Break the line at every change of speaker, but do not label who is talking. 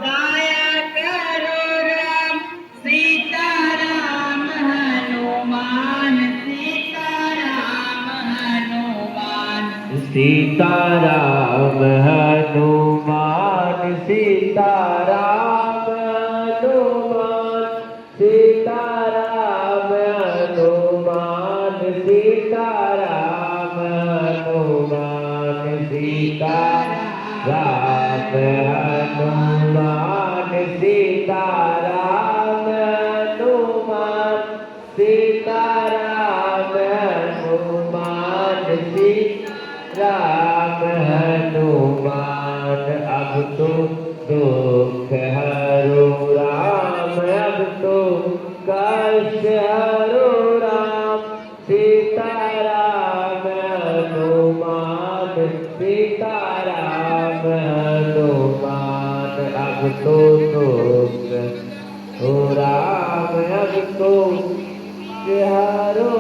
दया करो राम सीताराम हनुमान सीताराम हनुमान
सीताराम हनुमान सीताराम हनुमान सीताराम हनुमान सीताराम हनुमान सीताराम हनुमान सीताराम हनुमान सीताराम हनुमान राम हनुमान। अब तो दुख हरो राम, अब तो कष्ट हरो राम सीताराम हनुमान सीताराम हनुमान। अब तो दुख हो राम, अब तो हरो